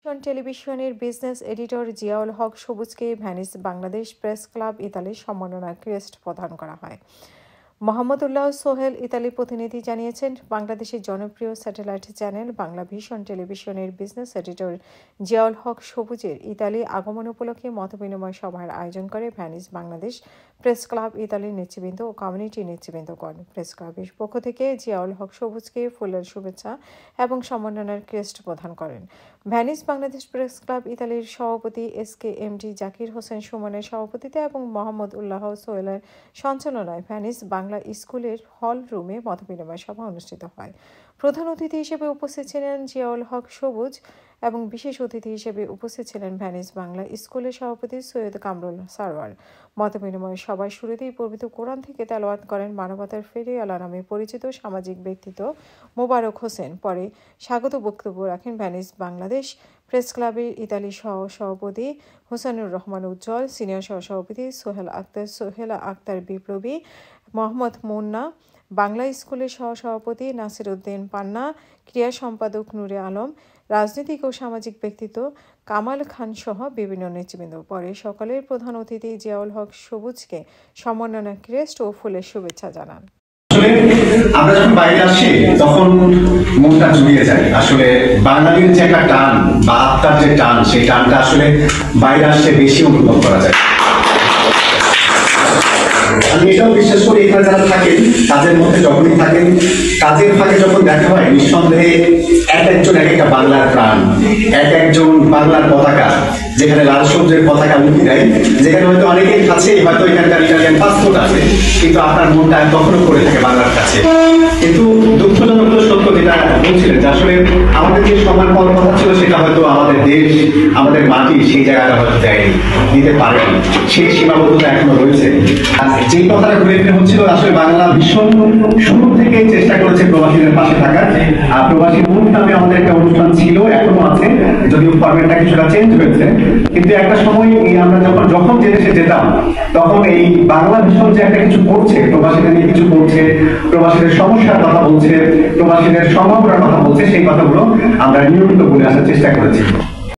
টেলিভিশনের business editor Ziaul হক সবুজকে Venice Bangladesh press club ইতালির সম্মাননা ক্রেস্ট প্রদান করা হয়। মোহাম্মদুল্লাহ সোহেল ইতালি প্রতিনিধি জানিয়েছেন, বাংলাদেশের জনপ্রিয় স্যাটেলাইট চ্যানেল বাংলা ভিশন টেলিভিশনের বিজনেস এডিটর জিয়াউল হক সবুজের ইতালি আগমন উপলক্ষে মতবিনিময় সভার আয়োজন করে ভ্যানিস বাংলাদেশ প্রেস ক্লাব ইতালির নেতৃবৃন্দ ও কমিউনিটি নেতৃবৃন্দগণ। প্রেস ক্লাবের পক্ষ থেকে জিয়াউল হক সবুজকে ফুলের শুভেচ্ছা এবং সম্মাননার ক্রেস্ট প্রদান করেন। ভ্যানিস বাংলাদেশ প্রেস ক্লাব ইতালির সভাপতি SKMD জাকির হোসেন সুমনের সভাপতিত্বে এবং মোহাম্মদ উল্লাহ সোহেলের সঞ্চালনায় ভ্যানিস বাংলা স্কুলের হল রুমে মতবিনিময় সভা অনুষ্ঠিত হয়। প্রধান অতিথি হিসেবে উপস্থিত ছিলেন জিয়াউল হক সবুজ এবং বিশেষ অতিথি হিসেবে উপস্থিত ছিলেন ভ্যানিস বাংলা স্কুলের সভাপতি সৈয়দ কামরুল সারওয়ার। মতবিনিময় সভায় শুরুতেই পবিত্র কোরআন থেকে তেলাওয়াত করেন মানবতার ফেরিওয়ালা নামে পরিচিত সামাজিক ব্যক্তিত্ব মোবারক হোসেন। পরে স্বাগত বক্তব্য রাখেন ভ্যানিস বাংলাদেশ প্রেস ক্লাবের ইতালি সহ-সভাপতি হোসেনুর রহমান উজ্জ্বল, সিনিয়র সহসভাপতি সোহেলা আক্তার বিপ্লবী, মোহাম্মদ মুন্না, বাংলা স্কুলের সহসভাপতি নাসির উদ্দিন পান্না, ক্রীড়া সম্পাদক নূরে আলম, রাজনৈতিক ও সামাজিক ব্যক্তিত্ব কামাল খান সহ বিভিন্ন নেতৃবৃন্দ। পরে সকালের প্রধান অতিথি জিয়াউল হক সবুজকে সম্মাননা ক্রেস্ট ও ফুলের শুভেচ্ছা জানান। আমরা যখন বাইরে আসি তখন মনটা জুড়িয়ে যায়। আসলে বাঙালির যে একটা টান বা আত্মার যে টান, সেই টানটা আসলে বাইরে আসলে বেশি অনুভব করা যায়। আমি এটাও বিশ্বাস করি, এখানে যারা থাকেন কাজের মধ্যে যখনই থাকেন, কাজের ফাঁকে যখন দেখা হয়, নিঃসন্দেহে এক একজন এক একটা বাংলার প্রাণ, এক একজন বাংলার পতাকা, যেখানে লাল সবুজের পতাকা লুকি দেয়, যেখানে হয়তো অনেকের কাছে হয়তো এখানকার ইটালিয়ান পাসপোর্ট আছে, কিন্তু আপনার মনটা তখনও পড়ে থাকে বাংলার কাছে। কিন্তু দুঃখজনক সত্য যেটা বলছিলেন যে আসলে আমাদের যে সম্মান পাওয়ার কথা ছিল সেটা হয়তো আমাদের দেশ, আমাদের মাটি সেই জায়গাটা হয়তো দেয়নি, দিতে পারেনি, সেই সীমাবদ্ধতা এখনো রয়েছে। যে কথাটা ঘুরে ফিরে হচ্ছিল, আসলে বাংলা ভীষণ শুরু থেকে চেষ্টা করেছে প্রবাসীদের পাশে থাকার। প্রবাসী মুখ নামে আমাদের একটা অনুষ্ঠান ছিল, এখনো আছে, যদিও ফরম্যাটটা কিছুটা চেঞ্জ হয়েছে। কিন্তু একটা সময় আমরা যখন যে দেশে যেতাম, তখন এই বাংলা ভীষণ যে একটা কিছু করছে, প্রবাসীদের নিয়ে কিছু করছে, প্রবাসীদের সমস্যার কথা বলছে, প্রবাসীদের সম্ভাবনার কথা বলছে, সেই কথাগুলো আমরা নিয়মিত বলে আসার চেষ্টা করেছি।